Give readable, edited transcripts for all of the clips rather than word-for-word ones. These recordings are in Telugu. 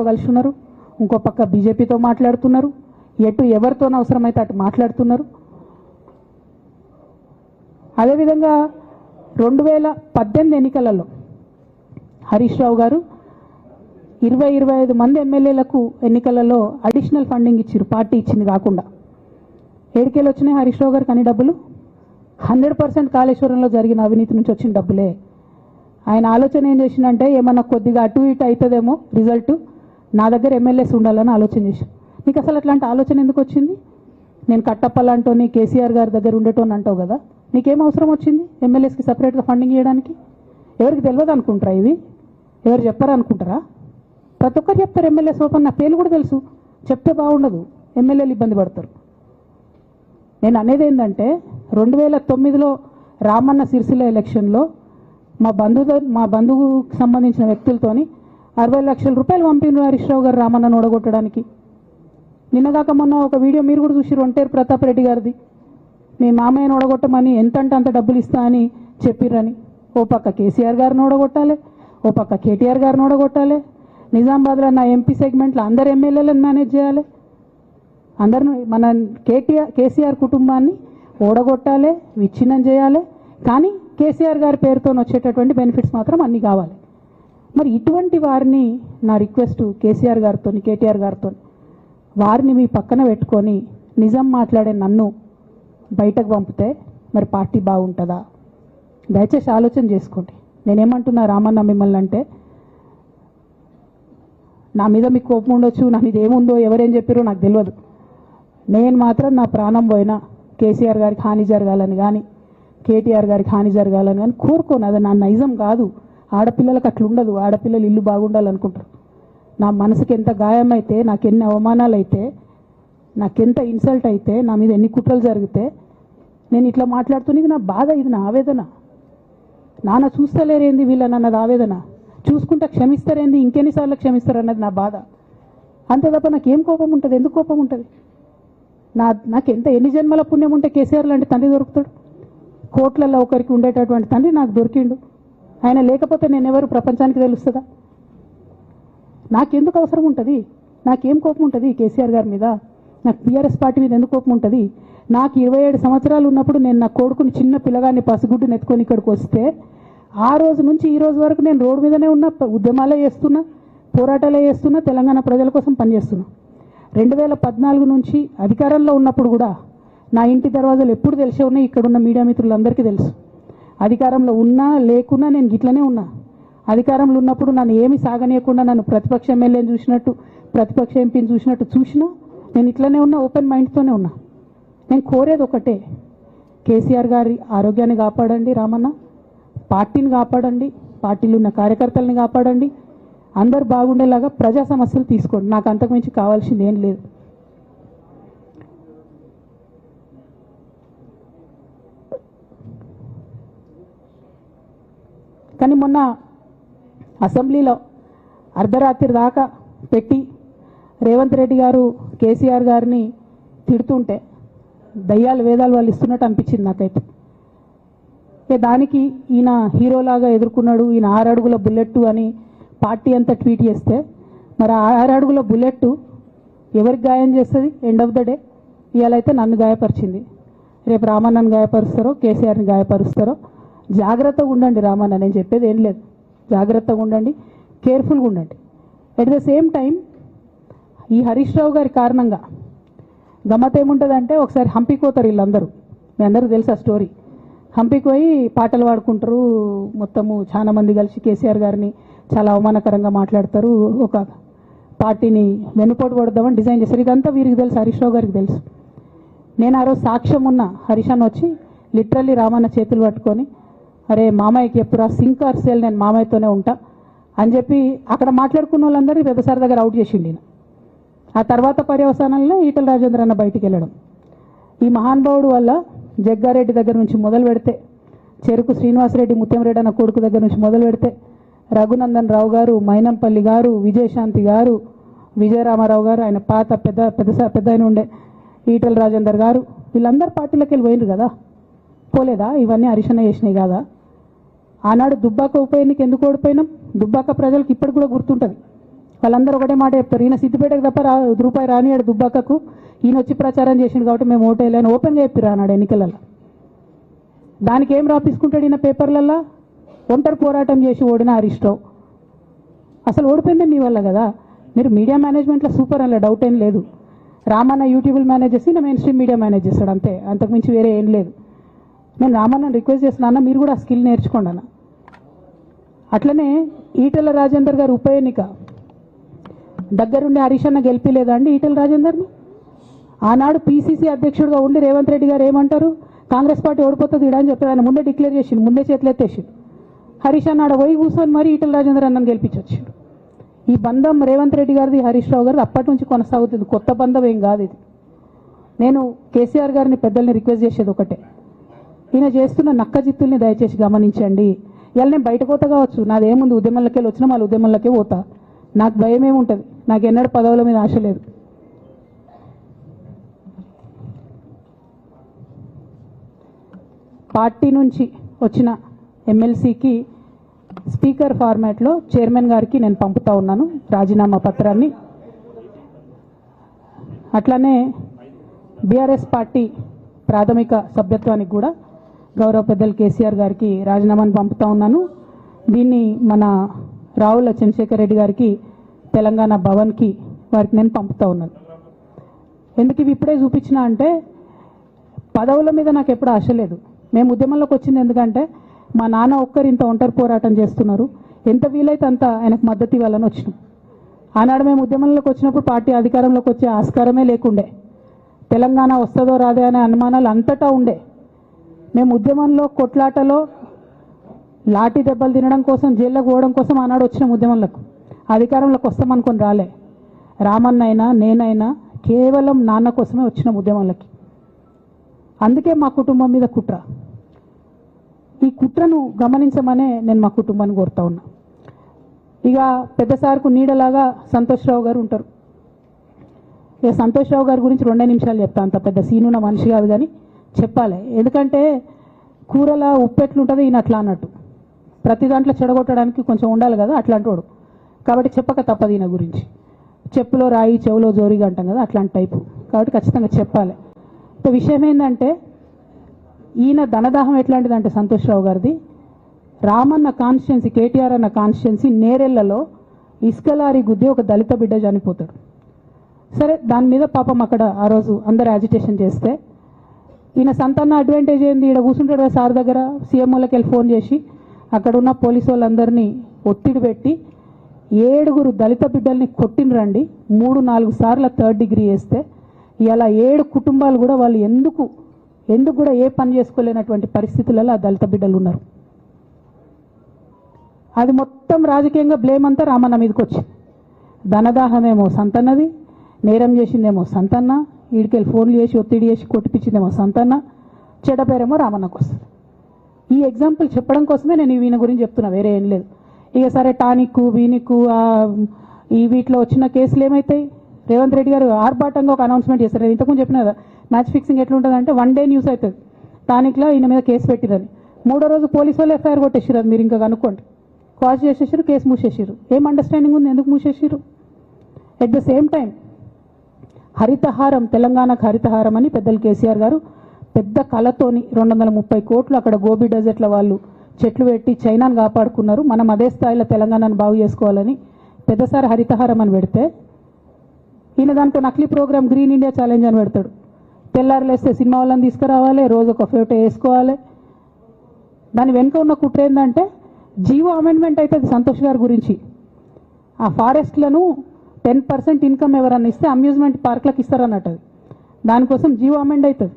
కలిసి ఉన్నారు, ఇంకో పక్క బీజేపీతో మాట్లాడుతున్నారు, ఎటు ఎవరితో అవసరమైతే అటు మాట్లాడుతున్నారు. అదేవిధంగా 2018 ఎన్నికలలో హరీష్ రావు గారు 20-25 మంది ఎమ్మెల్యేలకు ఎన్నికలలో అడిషనల్ ఫండింగ్ ఇచ్చారు, పార్టీ ఇచ్చింది కాకుండా. ఏడికేలు వచ్చినాయి హరీష్ రావు గారికి అన్ని డబ్బులు? 100% కాళేశ్వరంలో జరిగిన అవినీతి నుంచి వచ్చిన డబ్బులే. ఆయన ఆలోచన ఏం చేసిందంటే ఏమన్నా కొద్దిగా అటు ఇటు అవుతుందేమో రిజల్ట్, నా దగ్గర ఎమ్మెల్యేస్ ఉండాలని ఆలోచన చేశాను. నీకు అసలు అట్లాంటి ఆలోచన ఎందుకు వచ్చింది? నేను కట్టప్పలాంటోని కేసీఆర్ గారి దగ్గర ఉండేటోని అంటావు కదా, నీకేం అవసరం వచ్చింది ఎమ్మెల్యేస్కి సపరేట్గా ఫండింగ్ ఇవ్వడానికి? ఎవరికి తెలియదు అనుకుంటారా? ఇది ఎవరు చెప్పారు అనుకుంటారా? ప్రతి ఒక్కరు చెప్తారు ఎమ్మెల్యేస్ ఓపెన్, నా పేర్లు కూడా తెలుసు, చెప్తే బాగుండదు, ఎమ్మెల్యేలు ఇబ్బంది పడతారు. నేను అనేది ఏంటంటే 2009లో రామన్న సిరిసిల్ల ఎలక్షన్లో మా బంధువుకు సంబంధించిన వ్యక్తులతోని 60 లక్షల రూపాయలు పంపిన హరీష్ రావు గారు రామన్నను ఓడగొట్టడానికి. నిన్నగాక మొన్న ఒక వీడియో మీరు కూడా చూసి ఒంటేరు ప్రతాప్ రెడ్డి గారిది, మీ మామయ్యను ఓడగొట్టమని ఎంతంటే అంత డబ్బులు ఇస్తా అని చెప్పిర్రని. ఓ పక్క కేసీఆర్ గారిని ఓడగొట్టాలి, ఓ పక్క కేటీఆర్ గారిని ఓడగొట్టాలి, నిజామాబాద్లో నా ఎంపీ సెగ్మెంట్లో అందరు ఎమ్మెల్యేలను మేనేజ్ చేయాలి, అందరిని మన కేసీఆర్ కుటుంబాన్ని ఓడగొట్టాలి, విచ్ఛిన్నం చేయాలి. కానీ కేసీఆర్ గారి పేరుతో వచ్చేటటువంటి బెనిఫిట్స్ మాత్రం అన్నీ కావాలి. మరి ఇటువంటి వారిని నా రిక్వెస్ట్ కేసీఆర్ గారితో కేటీఆర్ గారితో, వారిని మీ పక్కన పెట్టుకొని నిజం మాట్లాడే నన్ను బయటకు పంపితే మరి పార్టీ బాగుంటుందా? దయచేసి ఆలోచన చేసుకోండి. నేనేమంటున్నా రామన్న మిమ్మల్ని అంటే, నా మీద మీకు కోపం ఉండొచ్చు, నా మీద ఏముందో ఎవరేం చెప్పారో నాకు తెలియదు. నేను మాత్రం నా ప్రాణం పోయినా కేసీఆర్ గారికి హాని జరగాలని కానీ కేటీఆర్ గారికి హాని జరగాలని కానీ కోరుకోను. అది నా నైజం కాదు. ఆడపిల్లలకు అట్లా ఉండదు. ఆడపిల్లలు ఇల్లు బాగుండాలనుకుంటారు. నా మనసుకి ఎంత గాయమైతే, నాకు ఎన్ని అవమానాలు అయితే, నాకెంత ఇన్సల్ట్ అయితే, నా మీద ఎన్ని కుట్రలు జరిగితే నేను ఇట్లా మాట్లాడుతున్నా. ఇది నా బాధ, ఇది నా ఆవేదన. నాన్న చూస్తలేరేంది వీళ్ళని అన్నది ఆవేదన, చూసుకుంటా క్షమిస్తారేంది ఇంకెన్నిసార్లు క్షమిస్తారు అన్నది నా బాధ. అంతే తప్ప నాకేం కోపం ఉంటుంది? ఎందుకు కోపం ఉంటుంది? నాకెంత ఎన్ని జన్మల పుణ్యం ఉంటే కేసీఆర్ లాంటి తండ్రి దొరుకుతాడు? కోట్లలో ఒకరికి ఉండేటటువంటి తండ్రి నాకు దొరికిండు. ఆయన లేకపోతే నేను ఎవరు ప్రపంచానికి తెలుస్తుందా? నాకెందుకు అవసరం ఉంటుంది? నాకేం కోపం ఉంటుంది కేసీఆర్ గారి మీద? నాకు టీఆర్ఎస్ పార్టీ మీద ఎందుకు కోపం ఉంటుంది? నాకు 27 సంవత్సరాలు ఉన్నప్పుడు నేను నా కొడుకుని చిన్న పిల్లగాన్ని పసిగుడ్డుని ఎత్తుకొని ఇక్కడికి వస్తే ఆ రోజు నుంచి ఈ రోజు వరకు నేను రోడ్డు మీదనే ఉన్నా, ఉద్యమాలే చేస్తున్నా, పోరాటాలే చేస్తున్నా, తెలంగాణ ప్రజల కోసం పనిచేస్తున్నా. 2014 నుంచి అధికారంలో ఉన్నప్పుడు కూడా నా ఇంటి దర్వాజాలు ఎప్పుడు తెలిసే ఉన్నాయి. ఇక్కడున్న మీడియా మిత్రులందరికీ తెలుసు. అధికారంలో ఉన్నా లేకున్నా నేను గిట్లనే ఉన్నా. అధికారంలో ఉన్నప్పుడు నన్ను ఏమి సాగనీయకుండా నన్ను ప్రతిపక్ష ఎమ్మెల్యేని చూసినట్టు, ప్రతిపక్ష ఎంపీని చూసినట్టు చూసినా నేను ఇట్లనే ఉన్నా, ఓపెన్ మైండ్తోనే ఉన్నా. నేను కోరేది ఒకటే, కేసీఆర్ గారి ఆరోగ్యాన్ని కాపాడండి రామన్న, పార్టీని కాపాడండి, పార్టీలో ఉన్న కార్యకర్తల్ని కాపాడండి, అందరు బాగుండేలాగా ప్రజా సమస్యలు తీసుకోండి. నాకు అంతకుమించి కావాల్సింది ఏం లేదు. కానీ మొన్న అసెంబ్లీలో అర్ధరాత్రి దాకా పెట్టి రేవంత్ రెడ్డి గారు కేసీఆర్ గారిని తిడుతుంటే దయ్యాలు వేదాలు వాళ్ళు ఇస్తున్నట్టు అనిపించింది నాకైతే. దానికి ఈయన హీరోలాగా ఎదుర్కొన్నాడు, ఈయన 6 అడుగుల బుల్లెట్ అని పార్టీ అంతా ట్వీట్ చేస్తే, మరి 6 అడుగుల బుల్లెట్ ఎవరికి గాయం చేస్తుంది? ఎండ్ ఆఫ్ ద డే ఇవాళైతే నన్ను గాయపరిచింది, రేపు రామన్నను గాయపరుస్తారో కేసీఆర్ని గాయపరుస్తారో. జాగ్రత్తగా ఉండండి రామన్న, నేను చెప్పేది ఏం లేదు. జాగ్రత్తగా ఉండండి, కేర్ఫుల్గా ఉండండి. ఎట్ ద సేమ్ టైం ఈ హరీష్ రావు గారి కారణంగా గమ్మత్ ఏముంటుందంటే, ఒకసారి హంపీకి పోతారు వీళ్ళందరూ, మీ అందరికీ తెలుసు ఆ స్టోరీ. హంపీకి పోయి పాటలు పాడుకుంటారు, మొత్తము చాలా మంది కలిసి కేసీఆర్ గారిని చాలా అవమానకరంగా మాట్లాడతారు, ఒక పార్టీని వెనుపోటు పడదామని డిజైన్ చేశారు. ఇదంతా వీరికి తెలుసు, హరీష్ రావు గారికి తెలుసు. నేను ఆ రోజు సాక్ష్యం ఉన్న హరీష్ అన్న వచ్చి లిటరల్లీ రామన్న చేతులు పట్టుకొని, అరే మామయ్యకి ఎప్పుడు సింక్ ఆర్ సేల్, నేను మామయ్యతోనే ఉంటా అని చెప్పి అక్కడ మాట్లాడుకున్న వాళ్ళందరినీ పెద్దసారి దగ్గర అవుట్ చేసిండి. ఆ తర్వాత పర్యవసానంలో ఈటల రాజేంద్ర అన్న బయటికి వెళ్ళడం. ఈ మహానుభావుడు వల్ల జగ్గారెడ్డి దగ్గర నుంచి మొదలు పెడితే, చెరుకు శ్రీనివాసరెడ్డి ముత్యంరెడ్డి అన్న కొడుకు దగ్గర నుంచి మొదలు పెడితే, రఘునందన్ రావు గారు, మైనంపల్లి గారు, విజయశాంతి గారు, విజయరామారావు గారు, ఆయన పాత పెద్ద ఆయన ఉండే ఈటల రాజేందర్ గారు, వీళ్ళందరూ పార్టీలోకి వెళ్ళి పోయినారు కదా, పోలేదా? ఇవన్నీ హరీషన్న చేసినాయి కాదా? ఆనాడు దుబ్బాక ఉప ఎన్నిక ఎందుకు ఓడిపోయినాం? దుబ్బాక ప్రజలకు ఇప్పటికి కూడా గుర్తుంటుంది. వాళ్ళందరూ ఒకటే మాట చెప్తారు, ఈయన సిద్దిపేటకు తప్ప రూపాయి రానియాడు దుబ్బాకకు, ఈయన వచ్చి ప్రచారం చేసిండు కాబట్టి మేము ఓటేయాలని ఓపెన్గా చెప్పిరా అన్నాడు ఎన్నికలలో. దానికి ఏం రాపించుకుంటాడు ఈయన పేపర్లల్లో? ఒంటరి పోరాటం చేసి ఓడిన హరీష్ రావు. అసలు ఓడిపోయింది మీ వల్ల కదా. మీరు మీడియా మేనేజ్మెంట్లో సూపర్ అలా డౌట్ ఏం లేదు. రామన్న యూట్యూబ్లు మేనేజ్ చేసి నా మెయిన్ స్ట్రీమ్ మీడియా మేనేజ్ చేస్తాడు అంతే, అంతకుమించి వేరే ఏం లేదు. నేను రామన్నని రిక్వెస్ట్ చేస్తున్నా, అన్న మీరు కూడా ఆ స్కిల్ నేర్చుకోండి అన్న. అట్లనే ఈటెల రాజేందర్ గారు ఉప ఎన్నిక దగ్గరుండి హరీష్ అన్న గెలిపిలేదా అండి ఈటెల రాజేందర్ని? ఆనాడు పీసీసీ అధ్యక్షుడిగా ఉండి రేవంత్ రెడ్డి గారు ఏమంటారు, కాంగ్రెస్ పార్టీ ఓడిపోతుంది ఇడా అని చెప్తాడు. ఆయన ముందే డిక్లేర్ చేసిండు, ముందే చేతులు ఎత్తేసిండు. హరీష్ అన్న ఆడ పోయి కూర్చొని మరి ఈటెల రాజేందర్ అన్నని గెలిపించొచ్చాడు. ఈ బంధం రేవంత్ రెడ్డి గారిది హరీష్ రావు గారిది అప్పటి నుంచి కొనసాగుతుంది, కొత్త బంధం ఏం కాదు ఇది. నేను కేసీఆర్ గారిని పెద్దల్ని రిక్వెస్ట్ చేసేది ఒకటే, ఈయన చేస్తున్న నక్కజిత్తుల్ని దయచేసి గమనించండి. ఇలా నేను బయట పోతా కావచ్చు, నాదేముంది, ఉద్యమంలోకి వెళ్ళి వచ్చినా మళ్ళీ ఉద్యమంలోకే పోతా, నాకు భయం ఏముంటుంది, నాకు ఎన్నడూ పదవుల మీద ఆశ లేదు. పార్టీ నుంచి వచ్చిన ఎమ్మెల్సీకి స్పీకర్ ఫార్మాట్లో చైర్మన్ గారికి నేను పంపుతా ఉన్నాను రాజీనామా పత్రాన్ని. అట్లానే బీఆర్ఎస్ పార్టీ ప్రాథమిక సభ్యత్వానికి కూడా గౌరవ పెద్దలు కేసీఆర్ గారికి రాజీనామాను పంపుతా ఉన్నాను. దీన్ని మన రావుల చంద్రశేఖర్ రెడ్డి గారికి తెలంగాణ భవన్కి వారికి నేను పంపుతా ఉన్నాను. ఎందుకు ఇవి ఇప్పుడే చూపించిన అంటే, పదవుల మీద నాకు ఎప్పుడు ఆశ లేదు. మేము ఉద్యమంలోకి వచ్చింది ఎందుకంటే మా నాన్న ఒక్కరు ఇంత ఒంటరి పోరాటం చేస్తున్నారు, ఎంత వీలైతే అంత ఆయనకు మద్దతు ఇవ్వాలని వచ్చినాం. ఆనాడు మేము ఉద్యమంలోకి వచ్చినప్పుడు పార్టీ అధికారంలోకి వచ్చే ఆస్కారమే లేకుండే, తెలంగాణ వస్తుందో రాదే అనే అనుమానాలు అంతటా ఉండే. మేము ఉద్యమంలో కొట్లాటలో లాఠీ దెబ్బలు తినడం కోసం, జైల్లోకి పోవడం కోసం ఆనాడు వచ్చినాం ఉద్యమంలోకి. అధికారంలోకి వస్తామనుకొని రాలే. రామన్నైనా నేనైనా కేవలం నాన్న కోసమే వచ్చినాం ఉద్యమంలోకి. అందుకే మా కుటుంబం మీద కుట్ర. ఈ కుట్రను గమనించమనే నేను మా కుటుంబాన్ని కోరుతా ఉన్నా. ఇక పెద్ద సార్కు నీడలాగా సంతోష్ రావు గారు ఉంటారు. ఇక సంతోష్ రావు గారి గురించి 2 నిమిషాలు చెప్తా, అంత పెద్ద సీనున్న మనిషి కాదు కానీ చెప్పాలి. ఎందుకంటే కూరల ఉప్పు ఎట్లుంటుంది ఈయన అట్లా అన్నట్టు, ప్రతి దాంట్లో చెడగొట్టడానికి కొంచెం ఉండాలి కదా అట్లాంటి వాడు. కాబట్టి చెప్పక తప్పదు ఈయన గురించి. చెప్పులో రాయి చెవులో జోరిగా అంటాం కదా, అట్లాంటి టైపు. కాబట్టి ఖచ్చితంగా చెప్పాలి. విషయం ఏంటంటే, ఈయన ధనదాహం ఎట్లాంటిదంటే సంతోష్ రావు గారిది, రామన్న కాన్స్టిట్యున్సీ, కేటీఆర్ అన్న కాన్స్టిట్యున్సీ నేరెళ్లలో ఇసుకలారి గుద్ది ఒక దళిత బిడ్డ చనిపోతాడు. సరే, దాని మీద పాపం అక్కడ ఆ రోజు అందరు యాజిటేషన్ చేస్తే, ఈయన సంతాన అడ్వాంటేజ్ ఏంది, ఈడ కూర్చుంటాడు కదా సార్ దగ్గర, సీఎంఓలకి వెళ్ళి ఫోన్ చేసి అక్కడ ఉన్న పోలీసు వాళ్ళందరినీ ఒత్తిడి పెట్టి 7 దళిత బిడ్డల్ని కొట్టినరండి. 3-4 సార్లు 3rd డిగ్రీ వేస్తే ఇలా 7 కుటుంబాలు కూడా వాళ్ళు ఎందుకు కూడా ఏ పని చేసుకోలేనటువంటి పరిస్థితులలో ఆ దళిత బిడ్డలు ఉన్నారు. అది మొత్తం రాజకీయంగా బ్లేమ్ అంతా రామన్న మీదకి వచ్చింది. ధనదాహమేమో సంతన్నది, నేరం చేసిందేమో సంతన్న, వీడికెళ్ళి ఫోన్లు చేసి ఒత్తిడి చేసి కొట్టిపించిందేమో సంతన్న, చెడ్డ పేరేమో రామన్నకు వస్తుంది. ఈ ఎగ్జాంపుల్ చెప్పడం కోసమే నేను ఈయన గురించి చెప్తున్నా, వేరే ఏం లేదు. ఇక సరే టానిక్ వీనిక్ ఈ వీటిలో వచ్చిన కేసులు ఏమవుతాయి? రేవంత్ రెడ్డి గారు ఆర్భాటంగా ఒక అనౌన్స్మెంట్ చేస్తారు. ఇంతకుముందు చెప్పిన కదా, మ్యాచ్ ఫిక్సింగ్ ఎట్లుంటుందంటే 1 డే న్యూస్ అవుతుంది, టానిక్లో ఈయన మీద కేసు పెట్టిరని. 3వ రోజు పోలీసు వాళ్ళు ఎఫ్ఐఆర్ కొట్టేసారు. అది మీరు ఇంకా కనుక్కోండి. కాజ్ చేసేసారు, కేసు మూసేసారు. ఏం అండర్స్టాండింగ్ ఉంది, ఎందుకు మూసేసారు? At the same time Harithaharam, తెలంగాణకు హరితహారం అని పెద్దలు కేసీఆర్ గారు పెద్ద కళతోని 230 కోట్లు అక్కడ గోబీ డెజర్ట్ల వాళ్ళు చెట్లు పెట్టి చైనాను కాపాడుకున్నారు. మనం అదే స్థాయిలో తెలంగాణను బాగు చేసుకోవాలని పెద్దసారి హరితహారం అని పెడితే, ఈయన దానికి నకిలీ ప్రోగ్రామ్ గ్రీన్ ఇండియా ఛాలెంజ్ అని పెడతాడు. తెల్లారులేస్తే సినిమా వాళ్ళని తీసుకురావాలి, రోజు ఒక ఫోటో వేసుకోవాలి. దాని వెనుక ఉన్న కుట్ర ఏంటంటే, జీవో అమెండ్మెంట్ అవుతుంది సంతోష్ గారి గురించి. ఆ ఫారెస్ట్లను 10% ఇన్కమ్ ఎవరన్నా ఇస్తే అమ్యూజ్మెంట్ పార్క్లకు ఇస్తారన్నట్టు. దానికోసం జీవో అమెండ్ అవుతుంది.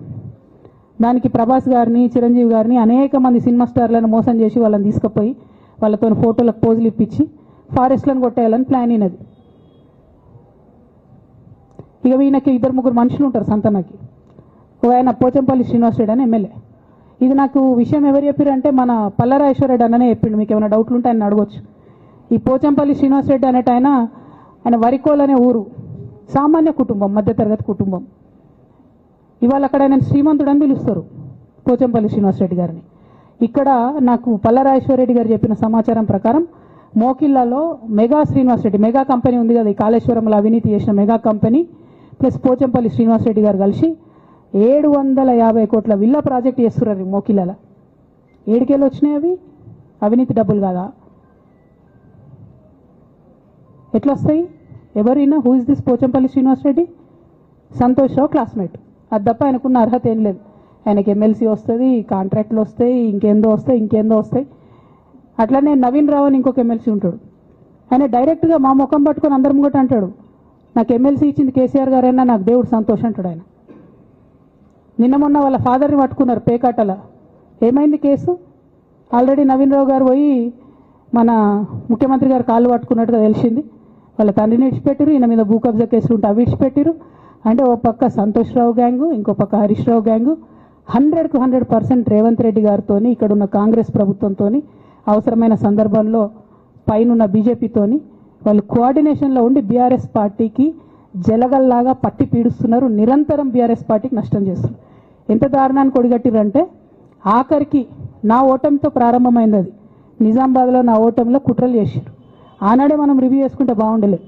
దానికి ప్రభాస్ గారిని, చిరంజీవి గారిని, అనేక మంది సినిమా స్టార్లను మోసం చేసి వాళ్ళని తీసుకుపోయి వాళ్ళతో ఫోటోలకు పోజులు ఇప్పించి ఫారెస్ట్లను కొట్టేయాలని ప్లాన్ అయినది. ఇక ఈయనకి 2-3 మనుషులు ఉంటారు సంతనకి. ఆయన పోచంపల్లి శ్రీనివాస్ రెడ్డి అని ఎమ్మెల్యే. ఇది నాకు విషయం ఎవరు చెప్పారంటే మన పల్లరాజేశ్వరరెడ్డి అన్ననే చెప్పిండు. మీకు ఏమైనా డౌట్లు ఉంటే ఆయన అడగొచ్చు. ఈ పోచంపల్లి శ్రీనివాస్ రెడ్డి అనేట ఆయన వరికోల్ అనే ఊరు, సామాన్య కుటుంబం, మధ్యతరగతి కుటుంబం. ఇవాళ అక్కడ ఆయన శ్రీమంతుడు అని పిలుస్తారు పోచంపల్లి శ్రీనివాస్ రెడ్డి గారిని. ఇక్కడ నాకు పల్లరాజేశ్వరరెడ్డి గారు చెప్పిన సమాచారం ప్రకారం మోకిల్లాలో mega Srinivas Reddy mega company ఉంది కదా, ఈ కాళేశ్వరంలో అవినీతి చేసిన mega company plus Pochampally Srinivas Reddy garu కలిసి 750 కోట్ల విల్లా ప్రాజెక్ట్ చేస్తున్నారు మోకిల్లాల. ఏడుకేళ్ళు వచ్చినాయి అవి, అవినీతి డబ్బులు కాదా? ఎట్లా వస్తాయి? ఎవరైనా who is this Pochampally Srinivas Reddy? Santosh Rao classmate, అది తప్ప ఆయనకున్న అర్హత ఏం లేదు. ఆయనకి ఎమ్మెల్సీ వస్తుంది, కాంట్రాక్ట్లు వస్తాయి, ఇంకేందో వస్తాయి. అట్లనే నవీన్ రావు అని ఇంకొక ఎమ్మెల్సీ ఉంటాడు. ఆయన డైరెక్ట్గా మా ముఖం పట్టుకొని అందరం కూడా అంటాడు, నాకు ఎమ్మెల్సీ ఇచ్చింది కేసీఆర్ గారైనా నాకు దేవుడు సంతోషం అంటాడు ఆయన. నిన్న మొన్న వాళ్ళ ఫాదర్ని పట్టుకున్నారు పేకాటల. ఏమైంది కేసు? ఆల్రెడీ నవీన్ రావు గారు పోయి మన ముఖ్యమంత్రి గారు కాళ్ళు పట్టుకున్నట్టుగా తెలిసింది. వాళ్ళ తండ్రిని విడిచిపెట్టారు, ఈయన మీద భూ కబ్జా కేసులు ఉంటే అవి విడిచిపెట్టారు. అంటే ఓ పక్క సంతోష్ రావు గ్యాంగు, ఇంకో పక్క హరీష్ రావు గ్యాంగు 100కు 100% రేవంత్ రెడ్డి గారితో, ఇక్కడున్న కాంగ్రెస్ ప్రభుత్వంతో, అవసరమైన సందర్భంలో పైనున్న బీజేపీతోని వాళ్ళు కోఆర్డినేషన్లో ఉండి బీఆర్ఎస్ పార్టీకి జలగల్లాగా పట్టి పీడుస్తున్నారు. నిరంతరం బీఆర్ఎస్ పార్టీకి నష్టం చేస్తున్నారు. ఎంత దారుణానికి ఒడిగట్టిరంటే ఆఖరికి నా ఓటమితో ప్రారంభమైంది అది. నిజామాబాద్లో నా ఓటమిలో కుట్రలు చేశారు. ఆనాడే మనం రివ్యూ చేసుకుంటే బాగుండలేదు.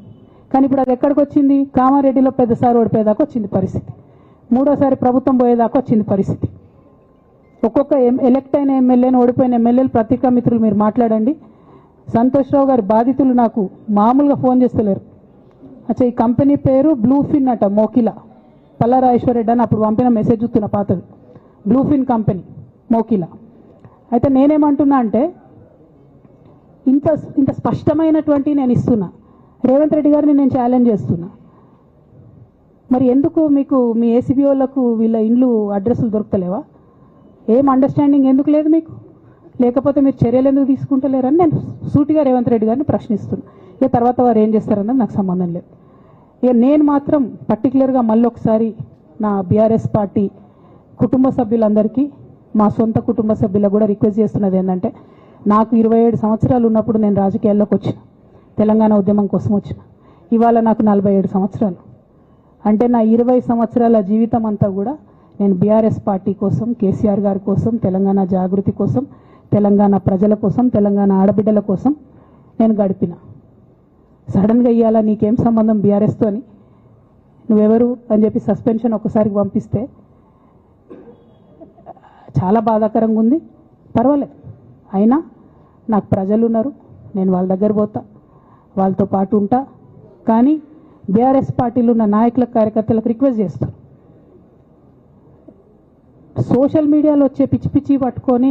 కానీ ఇప్పుడు అది ఎక్కడికి వచ్చింది? కామారెడ్డిలో పెద్దసారి ఓడిపోయేదాకా వచ్చింది పరిస్థితి. మూడోసారి ప్రభుత్వం పోయేదాకా వచ్చింది పరిస్థితి. ఒక్కొక్క ఎలక్ట్ అయిన ఎమ్మెల్యేని, ఓడిపోయిన ఎమ్మెల్యేలు పత్రికా మిత్రులు మీరు మాట్లాడండి. సంతోష్ రావు గారి బాధితులు నాకు మామూలుగా ఫోన్ చేస్తలేరు. అచ్చా, ఈ కంపెనీ పేరు బ్లూఫిన్ అట, మోకిలా పల్లారాజేశ్వరరెడ్డి అని అప్పుడు పంపిన మెసేజ్ చూస్తున్న పాతది. Bluefin company Mokila. అయితే నేనేమంటున్నా అంటే ఇంత స్పష్టమైనటువంటి నేను ఇస్తున్నా, రేవంత్ రెడ్డి గారిని నేను ఛాలెంజ్ చేస్తున్నా. మరి ఎందుకు మీకు మీ ఏసీబీ వాళ్ళకు వీళ్ళ ఇండ్లు అడ్రస్లు దొరుకుతలేవా? ఏం అండర్స్టాండింగ్ ఎందుకు లేదు మీకు? లేకపోతే మీరు చర్యలు ఎందుకు తీసుకుంటలేరని నేను సూటిగా రేవంత్ రెడ్డి గారిని ప్రశ్నిస్తున్నా. ఇక తర్వాత వారు ఏం చేస్తారన్నది నాకు సంబంధం లేదు. ఇక నేను మాత్రం పర్టికులర్గా మళ్ళీ ఒకసారి నా బీఆర్ఎస్ పార్టీ కుటుంబ సభ్యులందరికీ, మా సొంత కుటుంబ సభ్యులకు కూడా రిక్వెస్ట్ చేస్తున్నది ఏంటంటే, నాకు 27 సంవత్సరాలు ఉన్నప్పుడు నేను రాజకీయాల్లోకి వచ్చిన, తెలంగాణ ఉద్యమం కోసం వచ్చిన. ఇవాళ నాకు 47 సంవత్సరాలు. అంటే నా 20 సంవత్సరాల జీవితం అంతా కూడా నేను బీఆర్ఎస్ పార్టీ కోసం, కేసీఆర్ గారి కోసం, తెలంగాణ జాగృతి కోసం, తెలంగాణ ప్రజల కోసం, తెలంగాణ ఆడబిడ్డల కోసం నేను గడిపిన. సడన్గా ఇవ్వాలా నీకేం సంబంధం బీఆర్ఎస్తో అని, నువ్వెవరు అని చెప్పి సస్పెన్షన్ ఒకసారికి పంపిస్తే చాలా బాధాకరంగా ఉంది. పర్వాలేదు, అయినా నాకు ప్రజలు ఉన్నారు, నేను వాళ్ళ దగ్గర పోతా, వాళ్ళతో పాటు ఉంటా. కానీ బీఆర్ఎస్ పార్టీలో ఉన్న నాయకులకు, కార్యకర్తలకు రిక్వెస్ట్ చేస్తాను, సోషల్ మీడియాలో వచ్చే పిచ్చి పిచ్చి పట్టుకొని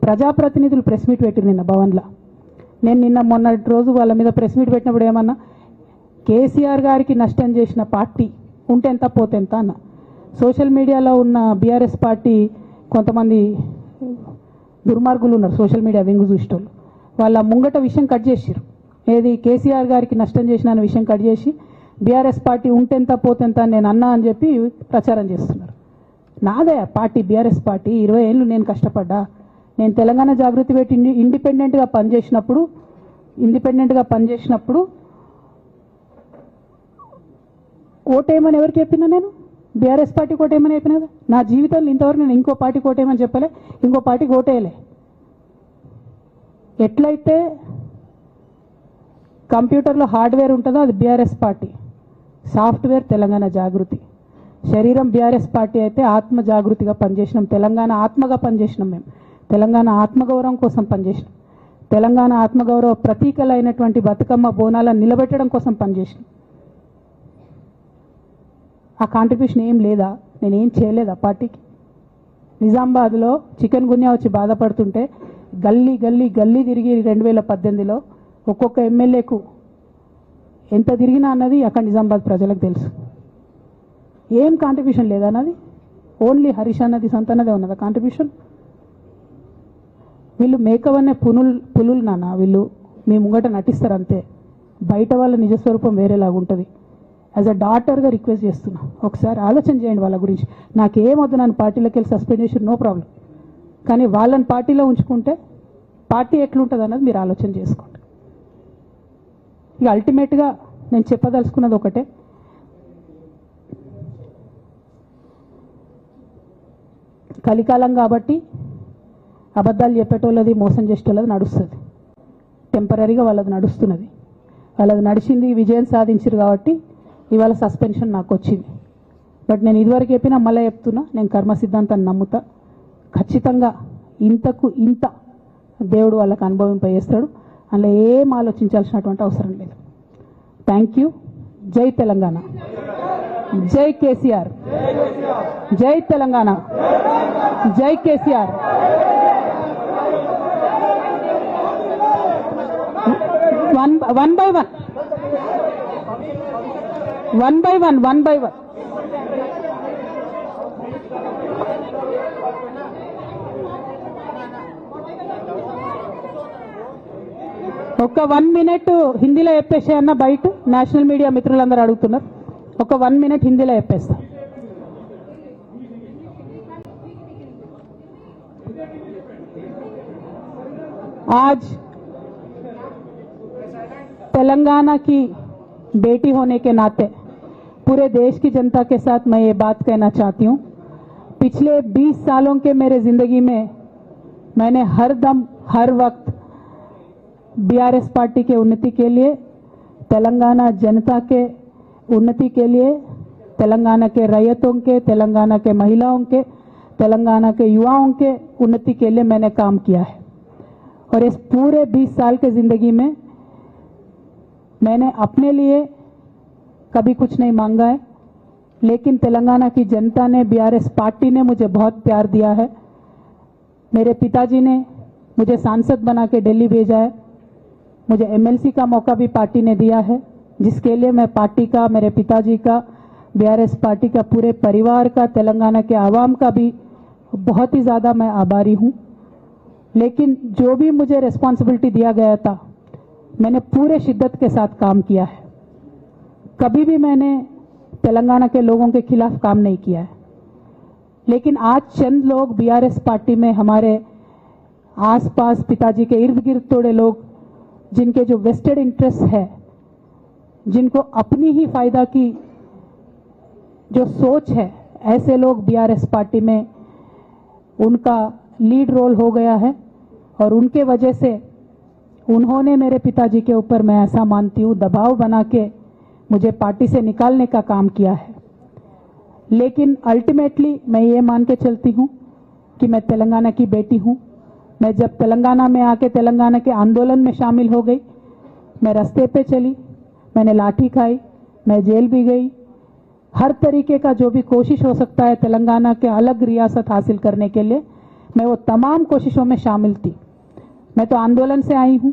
ప్రజాప్రతినిధులు ప్రెస్ మీట్ పెట్టింది నిన్న భవన్లో. నేను నిన్న మొన్నటి రోజు వాళ్ళ మీద ప్రెస్ మీట్ పెట్టినప్పుడు ఏమన్నా, కేసీఆర్ గారికి నష్టం చేసిన పార్టీ ఉంటే ఎంత పోతే ఎంత అన్న. సోషల్ మీడియాలో ఉన్న బీఆర్ఎస్ పార్టీ కొంతమంది దుర్మార్గులు ఉన్నారు, సోషల్ మీడియా వెంగు చూసేటోళ్ళు. వాళ్ళ ముంగట విషయం కట్ చేసిరు. ఏది కేసీఆర్ గారికి నష్టం చేసిన అనే విషయం కట్ చేసి బీఆర్ఎస్ పార్టీ ఉంటెంత పోతెంత నేను అన్నా అని చెప్పి ప్రచారం చేస్తున్నారు. నాదే పార్టీ బీఆర్ఎస్ పార్టీ. 20 ఏళ్ళు నేను కష్టపడ్డా. నేను తెలంగాణ జాగృతి పెట్టి ఇండిపెండెంట్గా పనిచేసినప్పుడు ఓటేయమని ఎవరికి చెప్పినా? నేను బీఆర్ఎస్ పార్టీకి ఓటేయమని చెప్పినా? నా జీవితంలో ఇంతవరకు నేను ఇంకో పార్టీకి ఓటేయమని చెప్పలే, ఇంకో పార్టీకి ఓటేయలే. ఎట్లయితే కంప్యూటర్లో హార్డ్వేర్ ఉంటుందో అది బీఆర్ఎస్ పార్టీ, సాఫ్ట్వేర్ తెలంగాణ జాగృతి. శరీరం బీఆర్ఎస్ పార్టీ అయితే ఆత్మ జాగృతిగా పనిచేసినాం, తెలంగాణ ఆత్మగా పనిచేసినాం. మేము తెలంగాణ ఆత్మగౌరవం కోసం పనిచేసినాం, తెలంగాణ ఆత్మగౌరవ ప్రతీకలైనటువంటి బతుకమ్మ బోనాలను నిలబెట్టడం కోసం పనిచేసినాం. ఆ కాంట్రిబ్యూషన్ ఏం లేదా? నేనేం చేయలేదా పార్టీకి? నిజామాబాద్లో చికెన్ గున్యా వచ్చి బాధపడుతుంటే గల్లీ గల్లీ గల్లీ తిరిగి 2018లో ఒక్కొక్క ఎమ్మెల్యేకు ఎంత తిరిగినా అన్నది అక్కడ నిజామాబాద్ ప్రజలకు తెలుసు. ఏం కాంట్రిబ్యూషన్ లేదా అన్నది? ఓన్లీ హరీష్ అన్నది సంతన్నదే ఉన్నదా కాంట్రిబ్యూషన్? వీళ్ళు మేకవన్నే పులులు నాన్న, వీళ్ళు మీ ముంగట నటిస్తారు అంతే. బయట వాళ్ళ నిజస్వరూపం వేరేలాగా ఉంటుంది. యాజ్ అ డాటర్గా రిక్వెస్ట్ చేస్తున్నా, ఒకసారి ఆలోచన చేయండి వాళ్ళ గురించి. నాకేమొద్దు, నన్ను పార్టీలోకి వెళ్ళి సస్పెండ్ చేసి నో ప్రాబ్లం, కానీ వాళ్ళని పార్టీలో ఉంచుకుంటే పార్టీ ఎట్లుంటుంది అన్నది మీరు ఆలోచన చేసుకోండి. ఇక అల్టిమేట్గా నేను చెప్పదలుచుకున్నది ఒకటే, కలికాలం కాబట్టి అబద్ధాలు చెప్పేటోళ్ళది, మోసం చేసేటోళ్ళది నడుస్తుంది. టెంపరీగా వాళ్ళది నడుస్తున్నది. వాళ్ళది నడిచింది, విజయం సాధించారు కాబట్టి ఇవాళ సస్పెన్షన్ నాకు వచ్చింది. బట్ నేను ఇదివరకు చెప్పినా మళ్ళీ చెప్తున్నా, నేను కర్మ సిద్ధాంతాన్ని నమ్ముతా. ఖచ్చితంగా ఇంతకు ఇంత దేవుడు వాళ్ళకు అనుభవింపజేస్తాడు. అందులో ఏం ఆలోచించాల్సినటువంటి అవసరం లేదు. Thank you. జై తెలంగాణ, జై కేసీఆర్, జై తెలంగాణ, జై కేసీఆర్. One by one. ఒక 1 minute హిందీలో చెప్పేసే అన్న, బయట నేషనల్ మీడియా మిత్రులందరూ అడుగుతున్నారు. ఒక 1 minute హిందీలో చెప్పేస్తా. आज तेलंगाना की बेटी होने के नाते पूरे देश की जनता के साथ मैं ये बात कहना चाहती हूँ. पिछले 20 सालों के मेरे जिंदगी में मैंने हर दम हर वक्त बीआरएस पार्टी के उन्नति के लिए, तेलंगाना जनता के उन्नति के लिए, तेलंगाना के रैयतों के, तेलंगाना के महिलाओं के, तेलंगाना के युवाओं के उन्नति के लिए मैंने काम किया है. और इस पूरे 20 साल के जिंदगी में मैंने अपने लिए कभी कुछ नहीं मांगा है, लेकिन तेलंगाना की जनता ने, बीआरएस पार्टी ने मुझे बहुत प्यार दिया है. मेरे पिताजी ने मुझे सांसद बना के दिल्ली भेजा है. मुझे एमएलसी का मौका भी पार्टी ने दिया है, जिसके लिए मैं पार्टी का, मेरे पिताजी का, बीआरएस पार्टी का, पूरे परिवार का, तेलंगाना के आवाम का भी बहुत ही ज़्यादा मैं आभारी हूँ. लेकिन जो भी मुझे रिस्पॉन्सिबिलिटी दिया गया था, मैंने पूरे शिद्दत के साथ काम किया है. कभी भी मैंने तेलंगाना के लोगों के खिलाफ काम नहीं किया है. लेकिन आज चंद लोग बीआरएस पार्टी में, हमारे आसपास पिताजी के इर्द गिर्द थोड़े लोग, जिनके जो वेस्टेड इंटरेस्ट है, जिनको अपनी ही फायदा की जो सोच है, ऐसे लोग बीआरएस पार्टी में उनका लीड रोल हो गया है. और उनके वजह से उन्होंने मेरे पिताजी के ऊपर, मैं ऐसा मानती हूँ, दबाव बना के मुझे पार्टी से निकालने का काम किया है. लेकिन अल्टीमेटली मैं ये मान के चलती हूँ कि मैं तेलंगाना की बेटी हूँ. मैं जब तेलंगाना में आके तेलंगाना के आंदोलन में शामिल हो गई, मैं रास्ते पे चली, मैंने लाठी खाई, मैं जेल भी गई. हर तरीके का जो भी कोशिश हो सकता है तेलंगाना के अलग रियासत हासिल करने के लिए, मैं वो तमाम कोशिशों में शामिल थी. मैं तो आंदोलन से आई हूँ.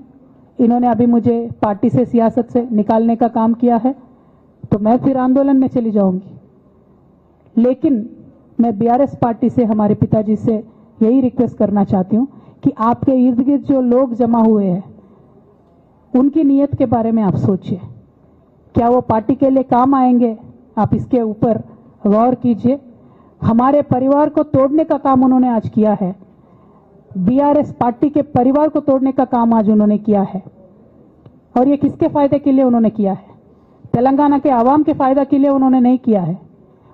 इन्होंने अभी मुझे पार्टी से, सियासत से निकालने का काम किया है, तो मैं फिर आंदोलन में चली जाऊंगी. लेकिन मैं बीआरएस पार्टी से, हमारे पिताजी से यही रिक्वेस्ट करना चाहती हूँ कि आपके इर्द गिर्द जो लोग जमा हुए हैं, उनकी नीयत के बारे में आप सोचिए. क्या वो पार्टी के लिए काम आएंगे? आप इसके ऊपर गौर कीजिए. हमारे परिवार को तोड़ने का काम उन्होंने आज किया है. बीआरएस पार्टी के परिवार को तोड़ने का काम आज उन्होंने किया है. और ये किसके फायदे के लिए उन्होंने किया है? तेलंगाना के आवाम के फायदा के लिए उन्होंने नहीं किया है,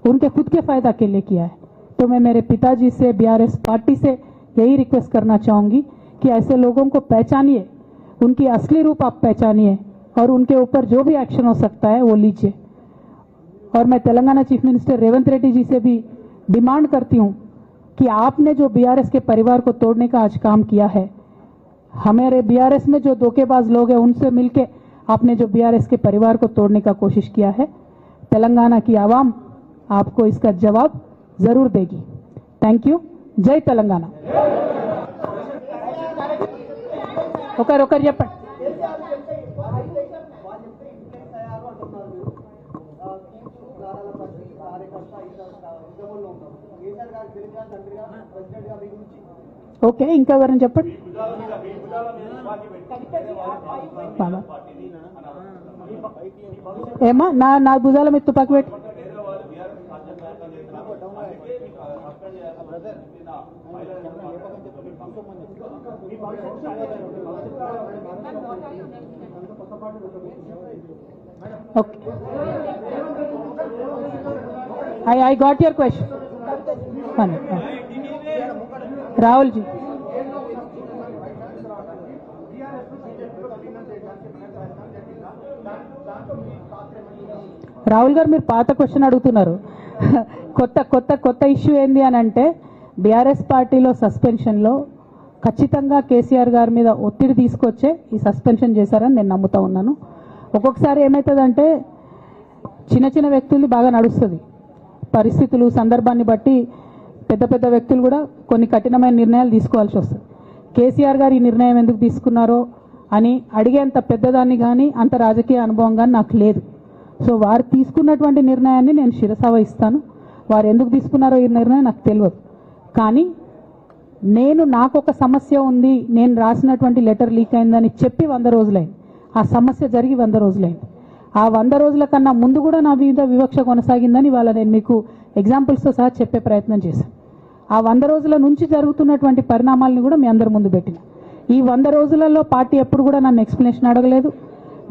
उनके खुद के फायदा के लिए किया है. तो मैं मेरे पिताजी से, बीआरएस पार्टी से यही रिक्वेस्ट करना चाहूंगी कि ऐसे लोगों को पहचानिए, उनकी असली रूप आप पहचानिए, और उनके ऊपर जो भी एक्शन हो सकता है वो लीजिए. और मैं तेलंगाना चीफ मिनिस्टर रेवंत रेड्डी जी से भी डिमांड करती हूं कि आपने जो बीआरएस के परिवार को तोड़ने का आज काम किया है, हमारे बीआरएस में जो धोखेबाज लोग हैं उनसे मिलके आपने जो बीआरएस के परिवार को तोड़ने का कोशिश किया है, तेलंगाना की आवाम आपको इसका जवाब जरूर देगी. Thank you. जय तेलंगाना. ఒకరు చెప్పండి. ఓకే, ఇంకా ఎవరైనా చెప్పండి. ఏమా నా భుజాల మీద తుపాకి పెట్టి Okay. I got your question. Rahul ji. Rahul గారు మీరు పాత క్వశ్చన్ అడుగుతున్నారు. కొత్త కొత్త కొత్త ఇష్యూ ఏంది అని అంటే బీఆర్ఎస్ పార్టీలో సస్పెన్షన్లో ఖచ్చితంగా కేసీఆర్ గారి మీద ఒత్తిడి తీసుకొచ్చే ఈ సస్పెన్షన్ చేశారని నేను నమ్ముతా ఉన్నాను. ఒక్కొక్కసారి ఏమవుతుందంటే చిన్న చిన్న వ్యక్తులు బాగా నడుస్తుంది, పరిస్థితులు సందర్భాన్ని బట్టి పెద్ద పెద్ద వ్యక్తులు కూడా కొన్ని కఠినమైన నిర్ణయాలు తీసుకోవాల్సి వస్తుంది. కేసీఆర్ గారు ఈ నిర్ణయం ఎందుకు తీసుకున్నారో అని అడిగేంత పెద్దదాన్ని కానీ అంత రాజకీయ అనుభవం కానీ నాకు లేదు. సో వారు తీసుకున్నటువంటి నిర్ణయాన్ని నేను శిరస వహిస్తాను. వారు ఎందుకు తీసుకున్నారో ఈ నిర్ణయం నాకు తెలియదు. కానీ నాకు ఒక సమస్య ఉంది, నేను రాసినటువంటి లెటర్ లీక్ అయిందని చెప్పి 100 రోజులైంది. ఆ సమస్య జరిగి 100 రోజులైంది. ఆ 100 రోజుల కన్నా ముందు కూడా నా మీద వివక్ష కొనసాగిందని వాళ్ళ నేను మీకు ఎగ్జాంపుల్స్తో సహా చెప్పే ప్రయత్నం చేశాను. ఆ 100 రోజుల నుంచి జరుగుతున్నటువంటి పరిణామాలను కూడా మీ అందరి ముందు పెట్టిన. ఈ 100 రోజులలో పార్టీ ఎప్పుడు కూడా నన్ను ఎక్స్ప్లెనేషన్ అడగలేదు.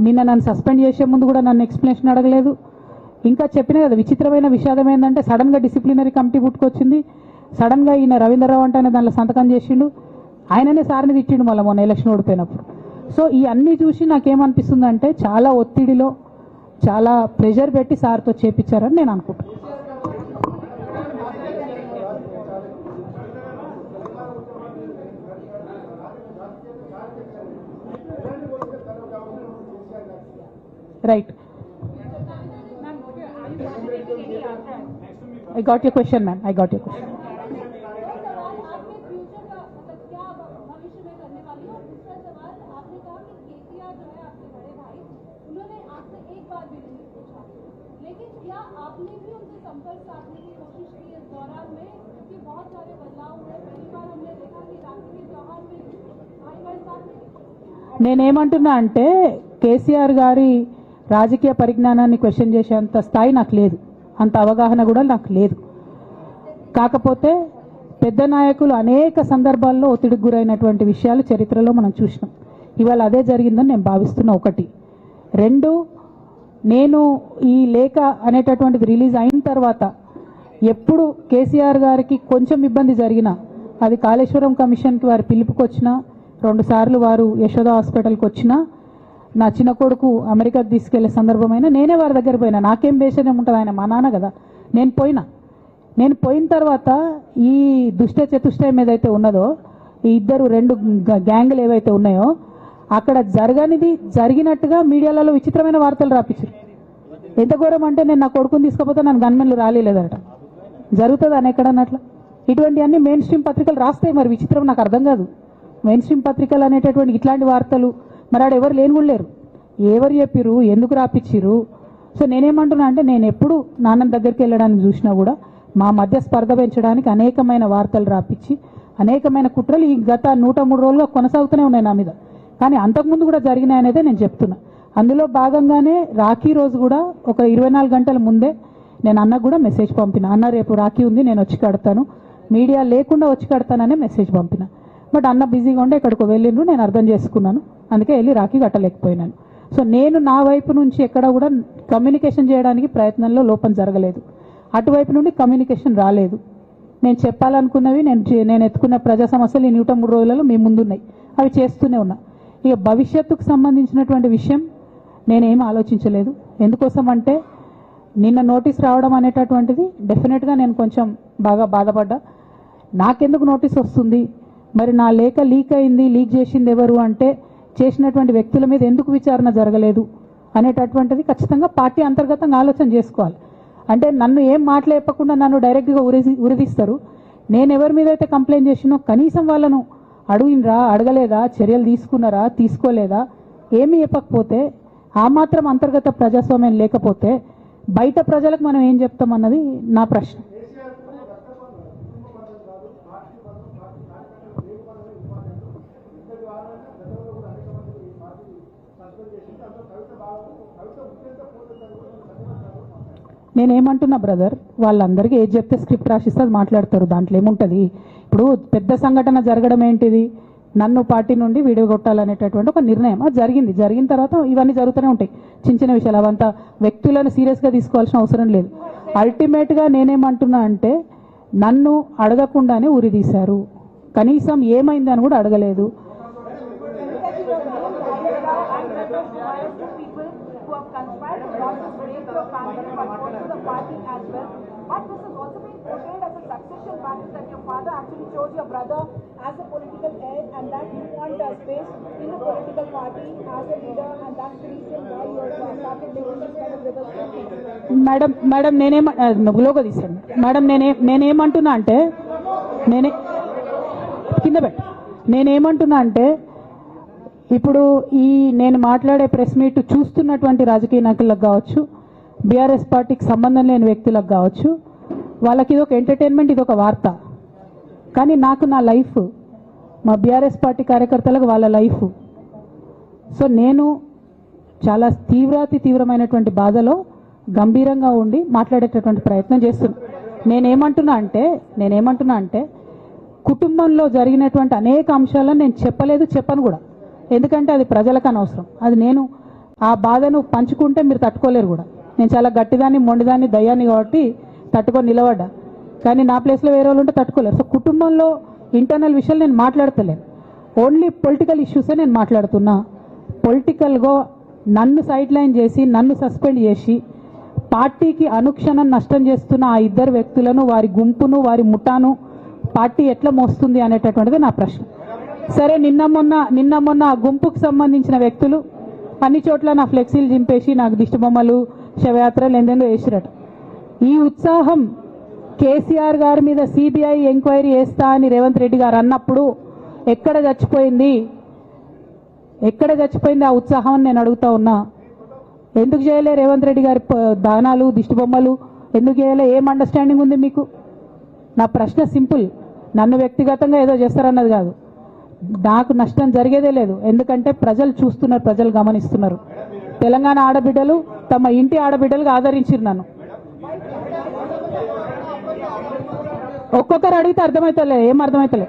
నిన్న నన్ను సస్పెండ్ చేసే ముందు కూడా నన్ను ఎక్స్ప్లెనేషన్ అడగలేదు. ఇంకా చెప్పిన కదా, విచిత్రమైన విషాదం ఏంటంటే సడన్గా డిసిప్లినరీ కమిటీ పుట్టుకొచ్చింది. సడన్గా ఈయన రవీంద్రరావు అంటే దాంట్లో సంతకం చేసిండు. ఆయననే సార్ని తిట్టిండు మళ్ళీ మొన్న ఎలక్షన్ ఓడిపోయినప్పుడు. సో ఈ అన్నీ చూసి నాకేమనిపిస్తుందంటే చాలా ఒత్తిడిలో చాలా ప్రెషర్ పెట్టి సార్తో చేపించారని నేను అనుకుంటున్నాను. Right, I got your question, ma'am. I got your question. నేనేమంటున్నా అంటే కేసీఆర్ గారి రాజకీయ పరిజ్ఞానాన్ని క్వశ్చన్ చేసేంత స్థాయి నాకు లేదు, అంత అవగాహన కూడా నాకు లేదు. కాకపోతే పెద్ద నాయకులు అనేక సందర్భాల్లో ఒత్తిడికి గురైనటువంటి విషయాలు చరిత్రలో మనం చూసినాం. ఇవాళ అదే జరిగిందని నేను భావిస్తున్నా. 1. 2, నేను ఈ లేఖ అనేటటువంటిది రిలీజ్ అయిన తర్వాత ఎప్పుడు కేసీఆర్ గారికి కొంచెం ఇబ్బంది జరిగినా, అది కాళేశ్వరం కమిషన్కి వారు పిలుపుకొచ్చినా, 2 సార్లు వారు యశోద హాస్పిటల్కి వచ్చినా, నా చిన్న కొడుకు అమెరికాకి తీసుకెళ్లే సందర్భమైనా నేనే వారి దగ్గర పోయినా. నాకేం బేషనే ఉంటుంది, ఆయన మా నాన్న కదా. నేను పోయిన తర్వాత ఈ దుష్ట చతుష్టయం ఏదైతే ఉన్నదో, ఈ 2 గ్యాంగులు ఏవైతే ఉన్నాయో అక్కడ జరగనిది జరిగినట్టుగా మీడియాలలో విచిత్రమైన వార్తలు రాపించారు. ఎంత ఘోరం అంటే నేను నా కొడుకుని తీసుకపోతే నన్ను గన్మెన్లు రాలేదట. జరుగుతుంది అని ఎక్కడన్నట్ల ఇటువంటివన్నీ మెయిన్ స్ట్రీమ్ పత్రికలు రాస్తాయి. మరి విచిత్రం నాకు అర్థం కాదు. మెయిన్ స్ట్రీమ్ పత్రికలు అనేటటువంటి ఇట్లాంటి వార్తలు మరి ఆడ ఎవరు లేని కూడా లేరు. ఎవరు చెప్పిరు, ఎందుకు రాపిచ్చిరు? సో నేనేమంటున్నా అంటే నేను ఎప్పుడు నాన్న దగ్గరికి వెళ్ళడానికి చూసినా కూడా మా మధ్య స్పర్ధ పెంచడానికి అనేకమైన వార్తలు రాపిచ్చి అనేకమైన కుట్రలు ఈ గత 103 రోజులుగా కొనసాగుతూనే ఉన్నాయి నా మీద. కానీ అంతకుముందు కూడా జరిగినాయనేదే నేను చెప్తున్నా. అందులో భాగంగానే రాఖీ రోజు కూడా ఒక 24 గంటల ముందే నేను అన్నకు కూడా మెసేజ్ పంపిన. అన్న రేపు రాఖీ ఉంది, నేను వచ్చి కడతాను, మీడియా లేకుండా వచ్చి కడతాననే మెసేజ్ పంపిన. బట్ అన్న బిజీగా ఉండే ఎక్కడికో వెళ్ళిండ్రు, నేను అర్థం చేసుకున్నాను, అందుకే వెళ్ళి రాఖీ కట్టలేకపోయినాను. సో నేను నా వైపు నుంచి ఎక్కడ కూడా కమ్యూనికేషన్ చేయడానికి ప్రయత్నంలో లోపం జరగలేదు. అటువైపు నుండి కమ్యూనికేషన్ రాలేదు. నేను చెప్పాలనుకున్నవి నేను ఎత్తుకున్న ప్రజా సమస్యలు ఈ 103 రోజులలో మీ ముందున్నాయి, అవి చేస్తూనే ఉన్నా. ఇక భవిష్యత్తుకు సంబంధించినటువంటి విషయం నేనేం ఆలోచించలేదు. ఎందుకోసం అంటే నిన్న నోటీస్ రావడం అనేటటువంటిది డెఫినెట్గా నేను కొంచెం బాగా బాధపడ్డా. నాకెందుకు నోటీస్ వస్తుంది, మరి నా లేఖ లీక్ అయింది, లీక్ చేసింది ఎవరు అంటే చేసినటువంటి వ్యక్తుల మీద ఎందుకు విచారణ జరగలేదు అనేటటువంటిది ఖచ్చితంగా పార్టీ అంతర్గతంగా ఆలోచన చేసుకోవాలి. అంటే నన్ను ఏం మాట్లాడకుండా నన్ను డైరెక్ట్గా ఉరిదీస్తారు. నేను ఎవరి మీద అయితే కంప్లైంట్ చేసినో కనీసం వాళ్ళను అడిగినరా, అడగలేదా, చర్యలు తీసుకున్నారా, తీసుకోలేదా, ఏమీ చెప్పకపోతే, ఆ మాత్రం అంతర్గత ప్రజాస్వామ్యం లేకపోతే బయట ప్రజలకు మనం ఏం చెప్తామన్నది నా ప్రశ్న. నేనేమంటున్నా బ్రదర్, వాళ్ళందరికీ ఏది చెప్తే స్క్రిప్ట్ రాసిస్తే అది మాట్లాడతారు, దాంట్లో ఏముంటుంది. ఇప్పుడు పెద్ద సంఘటన జరగడం ఏంటిది, నన్ను పార్టీ నుండి వీడియో కొట్టాలనేటటువంటి ఒక నిర్ణయం అది జరిగింది. జరిగిన తర్వాత ఇవన్నీ జరుగుతూనే ఉంటాయి, చిన్న చిన్న విషయాలు. అవంతా వ్యక్తులను సీరియస్గా తీసుకోవాల్సిన అవసరం లేదు. అల్టిమేట్గా నేనేమంటున్నా అంటే నన్ను అడగకుండానే ఉరి తీశారు, కనీసం ఏమైంది అని కూడా అడగలేదు. to the party as well. But this has also been portrayed as a succession battle that your father actually chose your brother as a political heir and that you want space in the political party as a leader, and that's the reason why you have started making this kind of reverse thinking. Madam నువ్వులోకి తీసాను మేడం నేనేమంటున్నా అంటే నేనేమంటున్నా అంటే ఇప్పుడు నేను మాట్లాడే ప్రెస్ మీట్ చూస్తున్నటువంటి రాజకీయ నాయకులకు కావచ్చు, బీఆర్ఎస్ పార్టీకి సంబంధం లేని వ్యక్తులకు కావచ్చు, వాళ్ళకి ఇది ఒక ఎంటర్టైన్మెంట్, ఇది ఒక వార్త. కానీ నాకు నా లైఫ్, మా బీఆర్ఎస్ పార్టీ కార్యకర్తలకు వాళ్ళ లైఫ్. సో నేను చాలా తీవ్రమైనటువంటి బాధలో గంభీరంగా ఉండి మాట్లాడేటటువంటి ప్రయత్నం చేస్తున్నాను. నేనేమంటున్నా అంటే కుటుంబంలో జరిగినటువంటి అనేక అంశాలను నేను చెప్పను కూడా, ఎందుకంటే అది ప్రజలకు అనవసరం. అది నేను ఆ బాధను పంచుకుంటే మీరు తట్టుకోలేరు కూడా. నేను చాలా గట్టిదాన్ని, మొండిదాన్ని, దయ్యాన్ని కాబట్టి తట్టుకొని నిలబడ్డా. కానీ నా ప్లేస్లో వేరే వాళ్ళు ఉంటే తట్టుకోలేరు. సో కుటుంబంలో ఇంటర్నల్ విషయాలు నేను మాట్లాడతలేను, ఓన్లీ పొలిటికల్ ఇష్యూసే నేను మాట్లాడుతున్నా. పొలిటికల్గా నన్ను సైడ్ లైన్ చేసి, నన్ను సస్పెండ్ చేసి, పార్టీకి అనుక్షణం నష్టం చేస్తున్న ఆ ఇద్దరు వ్యక్తులను, వారి గుంపును, వారి ముఠాను పార్టీ ఎట్లా మోస్తుంది అనేటటువంటిది నా ప్రశ్న. సరే, నిన్న మొన్న ఆ గుంపుకు సంబంధించిన వ్యక్తులు అన్ని చోట్ల నా ఫ్లెక్సీలు చింపేసి నాకు దిష్టి బొమ్మలు, శవయాత్రలు ఎందెందో వేసిరట. ఈ ఉత్సాహం కేసీఆర్ గారి మీద సిబిఐ ఎంక్వైరీ చేస్తా అని రేవంత్ రెడ్డి గారు అన్నప్పుడు ఎక్కడ చచ్చిపోయింది ఆ ఉత్సాహం అని నేను అడుగుతా ఉన్నా. ఎందుకు చేయలే రేవంత్ రెడ్డి గారి దానాలు, దిష్టి బొమ్మలు ఎందుకు చేయలే? ఏం అండర్స్టాండింగ్ ఉంది మీకు? నా ప్రశ్న సింపుల్. నన్ను వ్యక్తిగతంగా ఏదో చేస్తారన్నది కాదు, నాకు నష్టం జరిగేదే లేదు. ఎందుకంటే ప్రజలు చూస్తున్నారు, ప్రజలు గమనిస్తున్నారు. తెలంగాణ ఆడబిడ్డలు తమ ఇంటి ఆడబిడ్డలుగా ఆదరించారు నన్ను. ఒక్కొక్కరు అడిగితే అర్థమవుతలే, ఏం అర్థమవుతలే.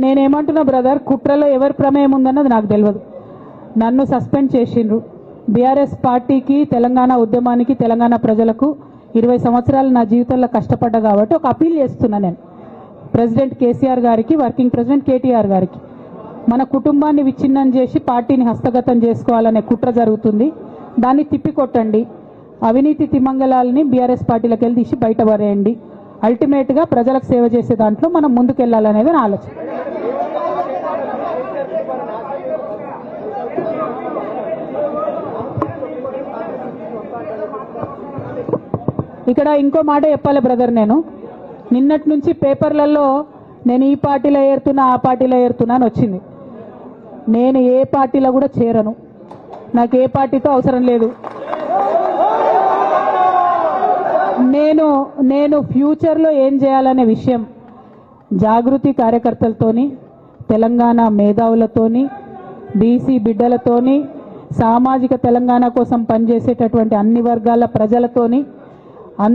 నేనేమంటున్నా బ్రదర్, కుట్రలో ఎవరి ప్రమేయం ఉందన్నది నాకు తెలియదు. నన్ను సస్పెండ్ చేసిండ్రు. బీఆర్ఎస్ పార్టీకి, తెలంగాణ ఉద్యమానికి, తెలంగాణ ప్రజలకు 20 సంవత్సరాలు నా జీవితంలో కష్టపడ్డా కాబట్టి ఒక అపీల్ చేస్తున్నా నేను ప్రెసిడెంట్ కేసీఆర్ గారికి, వర్కింగ్ ప్రెసిడెంట్ కేటీఆర్ గారికి. మన కుటుంబాన్ని విచ్ఛిన్నం చేసి పార్టీని హస్తగతం చేసుకోవాలనే కుట్ర జరుగుతుంది. దాన్ని తిప్పికొట్టండి. అవినీతి తిమంగళాలని బీఆర్ఎస్ పార్టీలకు వెళ్ళి తీసి బయటపడేయండి. అల్టిమేట్గా ప్రజలకు సేవ చేసే దాంట్లో మనం ముందుకెళ్లాలనేది నా ఆలోచన. ఇక్కడ ఇంకో మాట చెప్పాలి బ్రదర్, నేను నిన్నటి నుంచి పేపర్లలో నేను ఈ పార్టీలో ఏరుతున్నా, ఆ పార్టీలో ఏరుతున్నా అని వచ్చింది. నేను ఏ పార్టీలో కూడా చేరను, నాకు ఏ పార్టీతో అవసరం లేదు. నేను ఫ్యూచర్లో ఏం చేయాలనే విషయం జాగృతి కార్యకర్తలతోని, తెలంగాణ మేధావులతోని, బీసీ బిడ్డలతోని, సామాజిక తెలంగాణ కోసం పనిచేసేటటువంటి అన్ని వర్గాల ప్రజలతోని